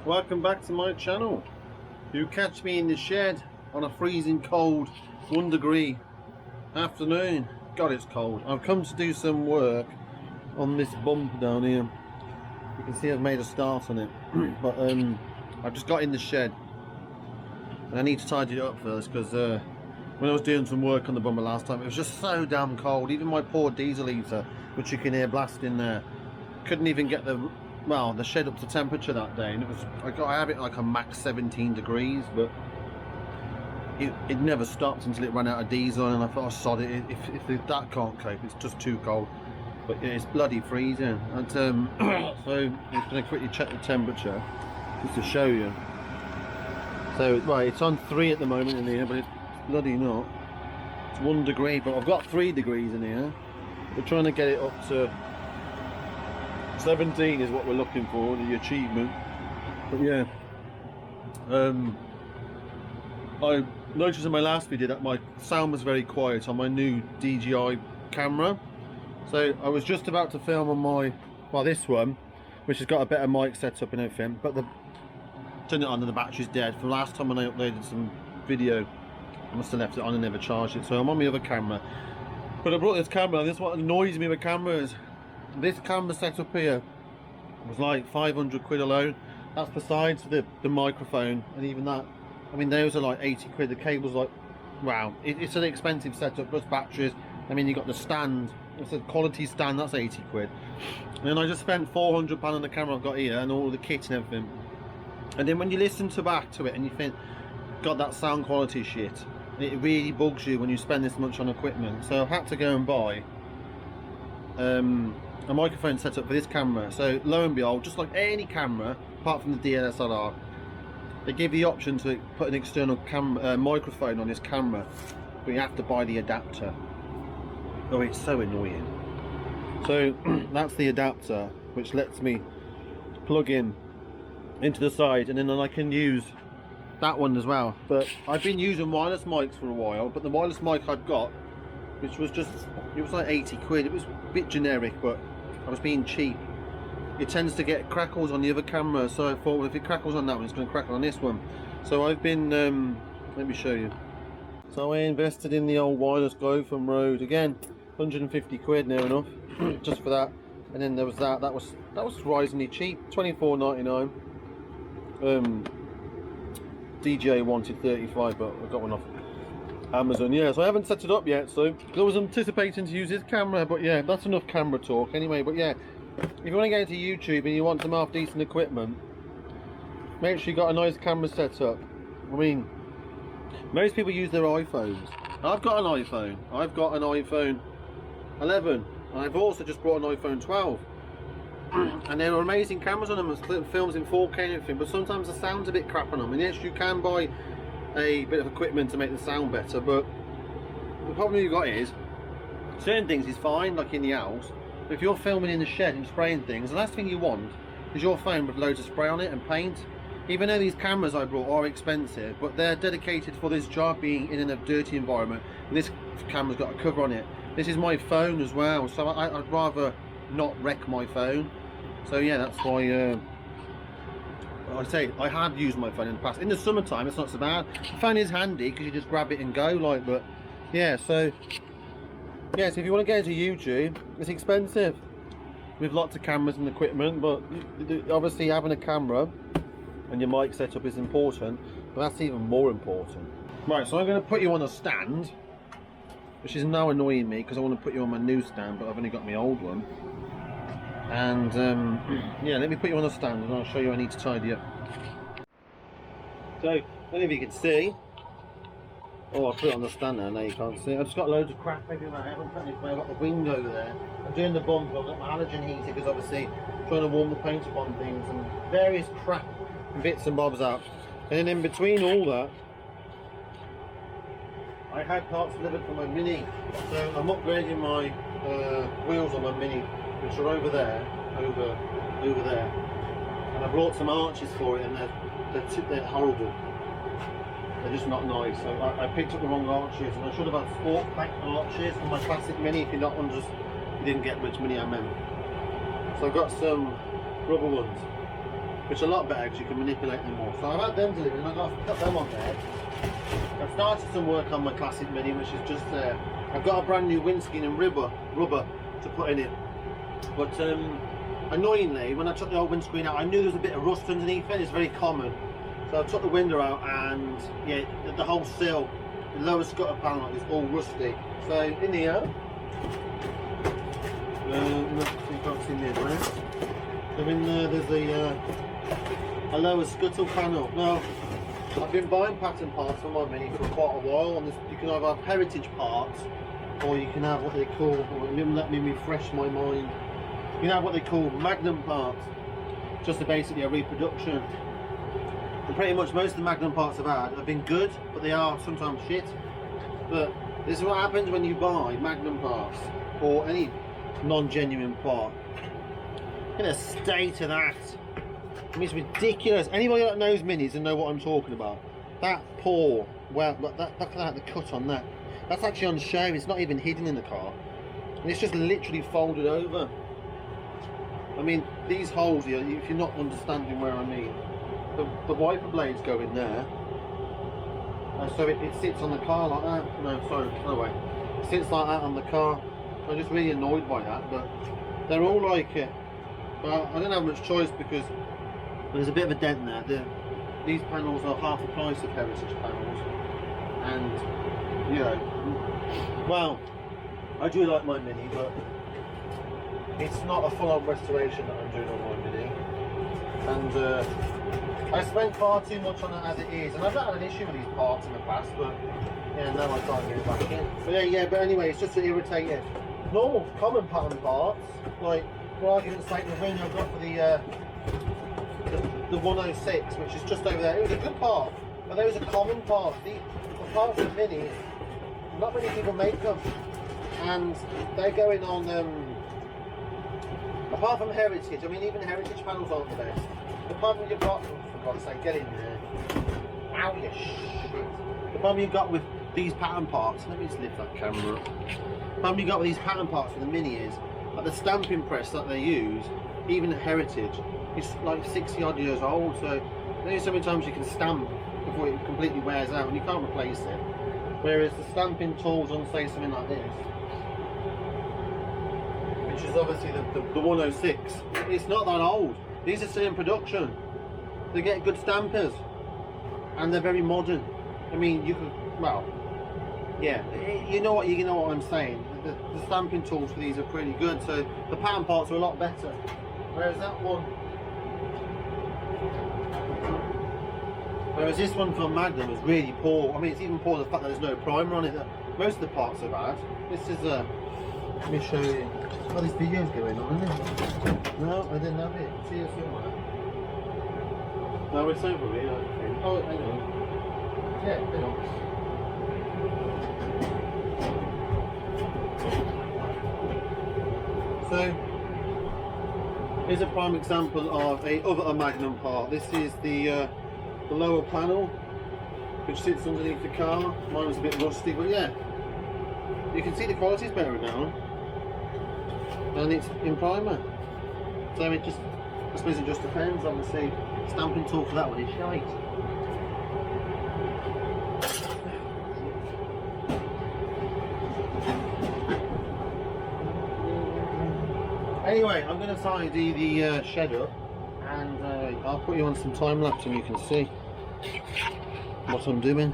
Welcome back to my channel. You catch me in the shed on a freezing cold 1 degree afternoon. God, it's cold. I've come to do some work on this bump down here. You can see I've made a start on it. But I've just got in the shed and I need to tidy it up first because when I was doing some work on the bumper last time, it was just so damn cold. Even my poor diesel heater, which you can hear blasting there, couldn't even get the shed up to temperature that day, and it was I have it like a max 17 degrees, but it never stopped until it ran out of diesel, and I thought, oh, sod it, if that can't cope, it's just too cold. But it's bloody freezing. And so I'm just going to quickly check the temperature just to show you. So right, it's on 3 at the moment in here, but it's bloody not. It's 1 degree, but I've got 3 degrees in here. We're trying to get it up to 17 is what we're looking for, the achievement. But yeah, I noticed in my last video that my sound was very quiet on my new DJI camera. So I was just about to film on my, this one, which has got a better mic setup and everything, but turned it on and the battery's dead. From last time when I uploaded some video, I must have left it on and never charged it. So I'm on my other camera. But I brought this camera, and this is what annoys me with cameras. This camera setup here was like 500 quid alone. That's besides the microphone, and even that, I mean, those are like 80 quid. The cable's like, wow, it's an expensive setup, plus batteries. I mean, you got the stand, it's a quality stand, that's 80 quid. And then I just spent £400 on the camera I've got here and all the kit and everything. And then when you listen back to it and you think, God, that sound quality shit, it really bugs you when you spend this much on equipment. So I had to go and buy a microphone setup for this camera. So lo and behold, just like any camera apart from the DSLR, they give the option to put an external microphone on this camera, but you have to buy the adapter. Oh, it's so annoying. So that's the adapter, which lets me plug in into the side, and then I can use that one as well. But I've been using wireless mics for a while, but the wireless mic I've got, which was just, it was like 80 quid. It was a bit generic, but I was being cheap. It tends to get crackles on the other camera, so I thought, well, if it crackles on that one, it's going to crackle on this one. So I've been, let me show you. So I invested in the old wireless Go from Rode. Again, 150 quid near enough, just for that. And then there was that was surprisingly cheap, 24.99. DJI wanted 35, but I got one off Amazon. Yeah, so I haven't set it up yet, so I was anticipating to use this camera, but yeah, that's enough camera talk anyway. But yeah, if you want to go into YouTube and you want some half decent equipment, make sure you got a nice camera setup. I mean, most people use their iPhones. I've got an iPhone. I've got an iPhone 11. And I've also just brought an iPhone 12. And there are amazing cameras on them, and films in 4K and everything, but sometimes the sound's a bit crap on them. And yes, you can buy a bit of equipment to make the sound better, but the problem you've got is certain things is fine, like in the house, but if you're filming in the shed and spraying things, the last thing you want is your phone with loads of spray on it and paint. Even though these cameras I brought are expensive, but they're dedicated for this job, being in a dirty environment, and this camera's got a cover on it. This is my phone as well, so I'd rather not wreck my phone. So yeah, that's why I say I have used my phone in the past. In the summertime, it's not so bad. The phone is handy because you just grab it and go, like. But yeah, so yes, if you want to go to YouTube, it's expensive with lots of cameras and equipment. But obviously, having a camera and your mic setup is important, but that's even more important. Right, so I'm going to put you on a stand, which is now annoying me because I want to put you on my new stand, but I've only got my old one. And yeah, let me put you on a stand and I'll show you I need to tidy up. So, I don't know if you can see. Oh, I put it on the stand now you can't see. I've just got loads of crap everywhere. I haven't put anything. I've got the window there. I'm doing the bumper. I've got my halogen heater because obviously I'm trying to warm the paint up on things, and various crap and bits and bobs up. And then in between all that, I had parts delivered for my Mini. So I'm upgrading my wheels on my Mini, which are over there, over there, and I brought some arches for it, and they're horrible. They're just not nice. So I picked up the wrong arches, and I should have had sport pack arches on my classic Mini. If you're not one, just you didn't get which Mini I meant. So I've got some rubber ones. which are a lot better because you can manipulate them more. So I've had them delivered and I've got to put them on there. I've started some work on my classic Mini, which is just there. I've got a brand new windscreen and rubber to put in it. But annoyingly, when I took the old windscreen out, I knew there was a bit of rust underneath it. It's very common. So I took the window out and yeah, the whole sill, the lower scutter panel is all rusty. So in here, you can't see me around. So in there, there's a lower scuttle panel. Now, I've been buying pattern parts for my Mini for quite a while, and you can either have heritage parts, or you can have what they call, let me refresh my mind, you can have what they call magnum parts, just basically a reproduction. And pretty much most of the magnum parts I've had have been good, but they are sometimes shit. But this is what happens when you buy magnum parts, or any non-genuine part. Look at the state of that. I mean, it's ridiculous. Anybody that knows Minis and know what I'm talking about, that poor, well, look at that, the cut on that. That's actually on show. It's not even hidden in the car, and it's just literally folded over. I mean, these holes here, if you're not understanding where I mean, the wiper blades go in there, so it sits on the car like that. No, sorry, no way. It sits like that on the car. I'm just really annoyed by that, but they're all like it. Well, I don't have much choice because there's a bit of a dent there. These panels are half the price of heritage panels, and you know, well, I do like my Mini, but it's not a full-on restoration that I'm doing on my Mini, and I spent far too much on it as it is, and I've not had an issue with these parts in the past, but yeah, now I can't get it back in. But yeah, but anyway, it's just to irritate it. Normal, common pattern parts, like for argument's sake, the wing I've got for the 106, which is just over there. It was a good part, but those are common parts. The parts of Mini, not many people make them, and they're going on. Apart from heritage, I mean, even heritage panels aren't the best. The problem you've got, for God's sake, get in there. Ow, you shit. The problem you've got with these pattern parts. Let me just lift that camera up. The problem you've got with these pattern parts for the Mini is that the stamping press that they use, even heritage, it's like 60 odd years old, so there's so many times you can stamp before it completely wears out and you can't replace it. Whereas the stamping tools on, say, something like this, which is obviously the 106, it's not that old. These are still in production. They get good stampers and they're very modern. I mean, you could, well, yeah, you know what I'm saying. The stamping tools for these are pretty good, so the pattern parts are a lot better. Whereas this one from Magnum is really poor. I mean, it's even poor the fact that there's no primer on it. Most of the parts are bad. This is let me show you. Oh, this video's going on, isn't it? No, I didn't have it. See it somewhere. No, it's over here, I think. Oh, hang on. Yeah, hang on. So, here's a prime example of a Magnum part. This is the lower panel, which sits underneath the car. Mine was a bit rusty, but yeah, you can see the quality's better now, and it's in primer. So it just, I suppose it just depends. Obviously, stamping tool for that one is shite. Anyway, I'm going to tidy the shed up, and I'll put you on some time lapse and you can see what I'm doing.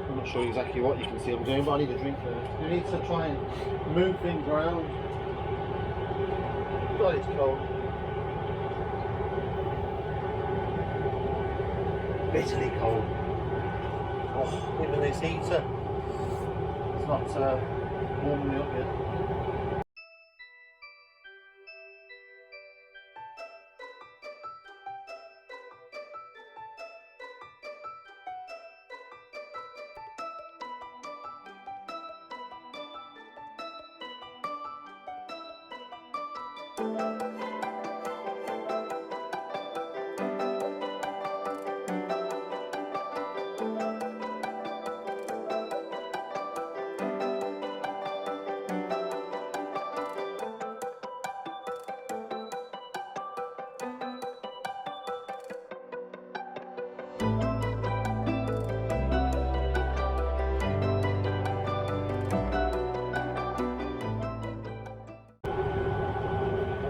I'm not sure exactly what you can see I'm doing, but I need a drink first. You need to try and move things around. God, it's cold. Bitterly cold. Oh, even this heater, it's not warming me up yet.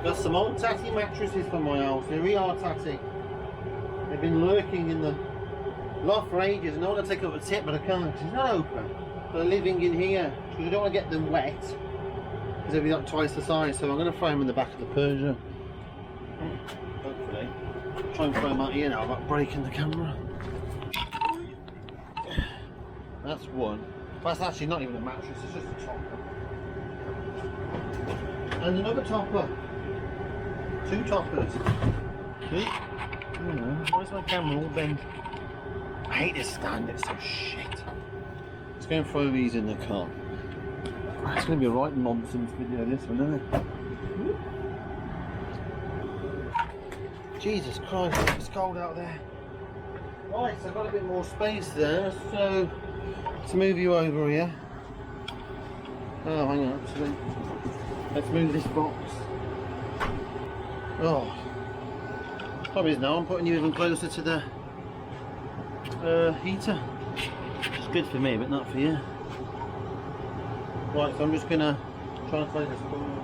Got some old tatty mattresses for my house. They're real tatty. They've been lurking in the loft for ages, and I want to take up a tip, but I can't because it's not open. But they're living in here because I don't want to get them wet because they'll be like twice the size. So I'm going to throw them in the back of the Peugeot. Hopefully. Try and throw them out here now without breaking the camera. That's one. That's actually not even a mattress, it's just a topper. And another topper. Two toppers. See? Why is my camera all bent? I hate this stand, it's so shit. Let's go and throw these in the car. It's going to be a right nonsense video, this one, isn't it? Jesus Christ, it's cold out there. Right, so I've got a bit more space there, so let's move you over here. Oh, hang on, actually. Let's move this box. Oh. Problem is now I'm putting you even closer to the heater. It's good for me, but not for you. Right, so I'm just gonna try and close this corner.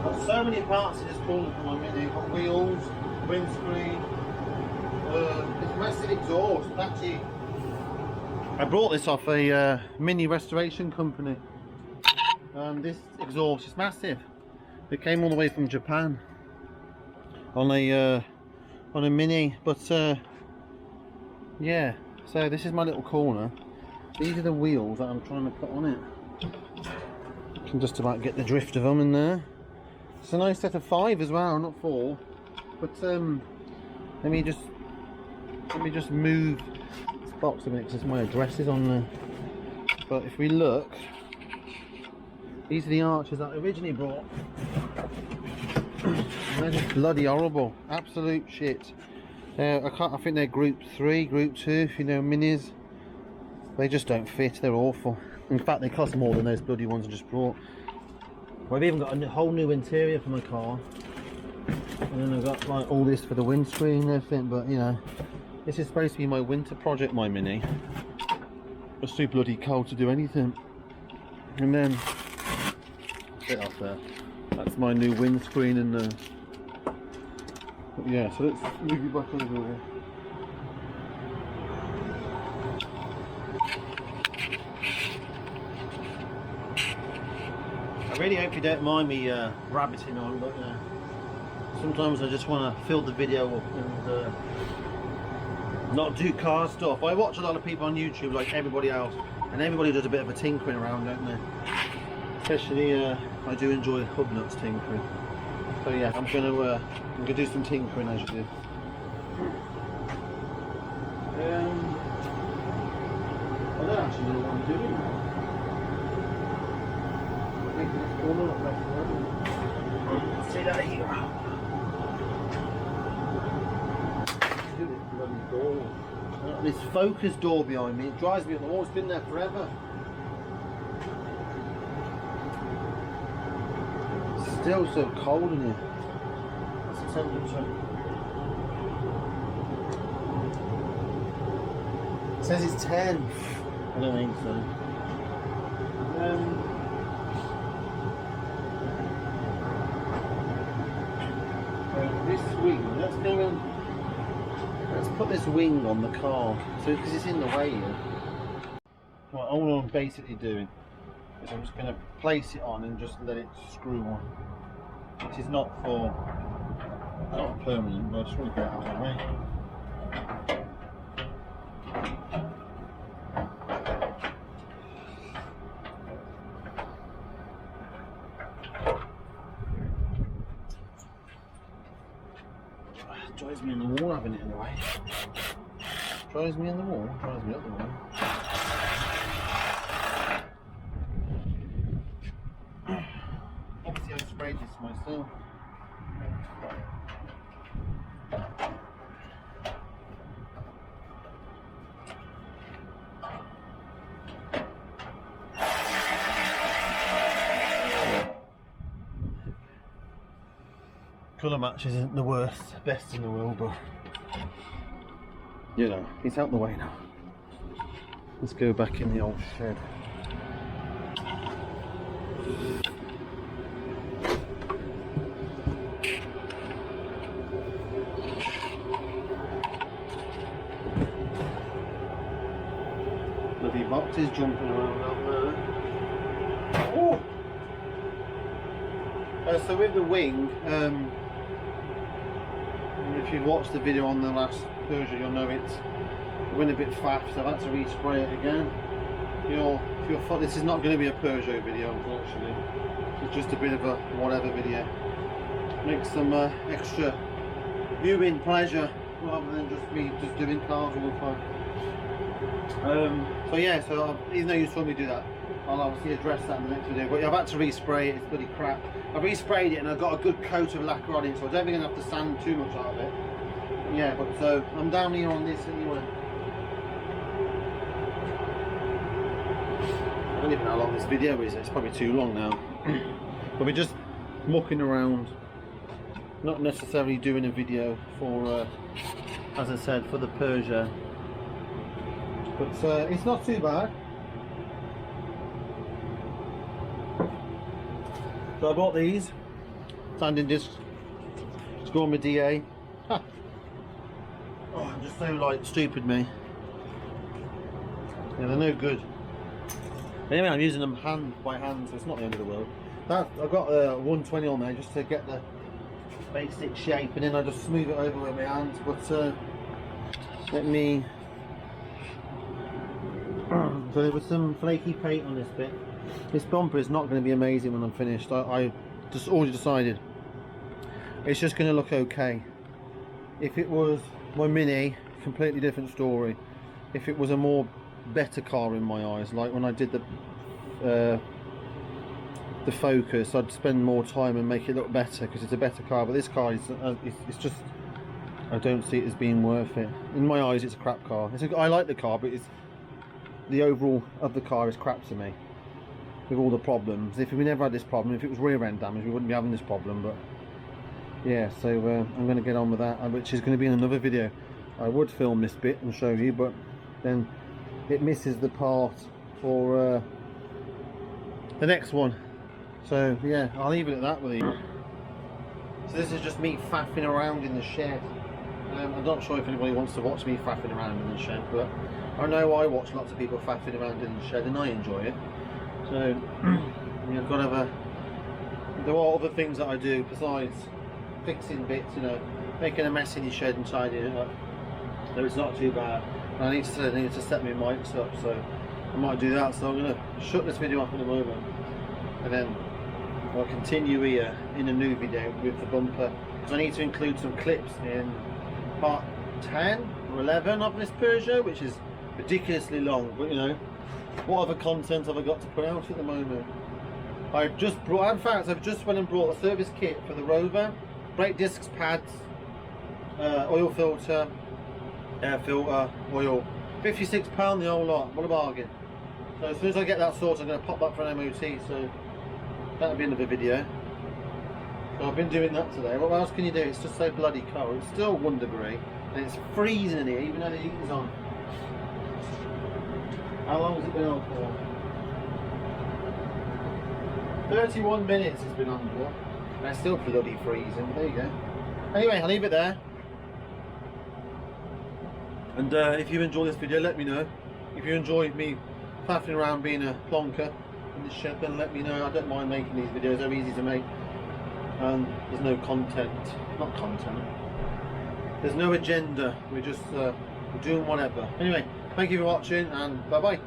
Got so many parts in this corner for my Mini. Got wheels, windscreen, this massive exhaust. Actually, I brought this off a Mini restoration company. This exhaust is massive. It came all the way from Japan on a Mini, but yeah. So this is my little corner. These are the wheels that I'm trying to put on it. You can just about get the drift of them in there. It's a nice set of 5 as well, not 4. But let me just move this box a minute because my address is on there. But if we look, these are the arches that I originally brought. They're just bloody horrible, absolute shit. I think they're group 3, group 2, if you know Minis. They just don't fit, they're awful. In fact, they cost more than those bloody ones I just brought. I've even got a whole new interior for my car. And then I've got like all this for the windscreen and everything, but you know, this is supposed to be my winter project, my Mini. It's too bloody cold to do anything. And then, bit off there. That's my new windscreen and the... Yeah, so let's move you back over here. I really hope you don't mind me rabbiting on, but sometimes I just want to fill the video up and not do car stuff. I watch a lot of people on YouTube like everybody else, and everybody does a bit of a tinkering around, don't they? Especially I do enjoy hub nuts tinkering. So yeah, I'm gonna do some tinkering as you do. I don't actually know what I'm doing now. See that here? This focus door behind me, it drives me up the wall. It's been there forever. It's still so cold in here. That's the temperature. It says it's 10. I don't think so. This wing, let's put this wing on the car, so because it's in the way here. Right, all I'm basically doing is I'm just going to place it on and just let it screw on. It is not permanent, but I just want to get it out of the way. Drives me in the wall having it in the way. Drives me in the wall, drives me up the wall. Obviously I've sprayed this myself. Colour match isn't the best in the world, but you know, he's out the way now. Let's go back in the old shed. Bloody boxes jumping around out there. Oh! So with the wing, if you've watched the video on the last Peugeot, you'll know it's went a bit faff, so I've had to respray it again. This is not going to be a Peugeot video, unfortunately. It's just a bit of a whatever video. Make some extra viewing pleasure rather than just me just doing cars all the time. So yeah, even though you saw me do that, I'll obviously address that in the next video. But I've had to respray it, it's bloody crap. I've resprayed it and I've got a good coat of lacquer on it, so I don't think I'm going to have to sand too much out of it. Yeah, but so I'm down here on this anyway. I don't even know how long this video is, it's probably too long now. But we're just mucking around, not necessarily doing a video for, as I said, for the Peugeot. But it's not too bad. So I bought these sanding discs to go on my DA. Ha. Oh, I'm just so like stupid me. Yeah, they're no good. Anyway, I'm using them hand by hand, so it's not the end of the world. I've got a 120 on there just to get the basic shape, and then I just smooth it over with my hands. But let me. So there was some flaky paint on this bit. This bumper is not going to be amazing when I'm finished. I just already decided it's just going to look okay. If it was my Mini, completely different story. If it was a more better car in my eyes, like when I did the Focus, I'd spend more time and make it look better because it's a better car. But this car is it's just, I don't see it as being worth it. In my eyes, it's a crap car. I like the car, but the overall of the car is crap to me. With all the problems. If we never had this problem, if it was rear end damage, we wouldn't be having this problem. But yeah, so I'm going to get on with that, which is going to be in another video. I would film this bit and show you, but then it misses the part for the next one. So yeah, I'll leave it at that with you. So this is just me faffing around in the shed. I'm not sure if anybody wants to watch me faffing around in the shed, but I know I watch lots of people faffing around in the shed and I enjoy it. So you've got to have there are other things that I do besides fixing bits, you know, making a mess in your shed and tidying it up. So it's not too bad. I need to set my mics up, so I might do that. So I'm going to shut this video off in a moment, and then I'll continue here in a new video with the bumper, because I need to include some clips in part 10 or 11 of this Peugeot, which is ridiculously long, but you know, what other content have I got to put out at the moment? I've just went and brought a service kit for the Rover, brake discs, pads, oil filter, air filter, oil, £56 the whole lot. What a bargain. So as soon as I get that sorted, I'm going to pop that for an MOT, so that'll be another video. So I've been doing that today. What else can you do? It's just so bloody cold. It's still 1 degree and it's freezing in here even though the heat is on. How long has it been on for? 31 minutes it's been on for. And it's still bloody freezing. There you go. Anyway, I'll leave it there. And if you enjoy this video, let me know. If you enjoy me faffing around being a plonker in the shed, then let me know. I don't mind making these videos. They're easy to make. There's no content. Not content. There's no agenda. We're just doing whatever. Anyway, thank you for watching and bye bye.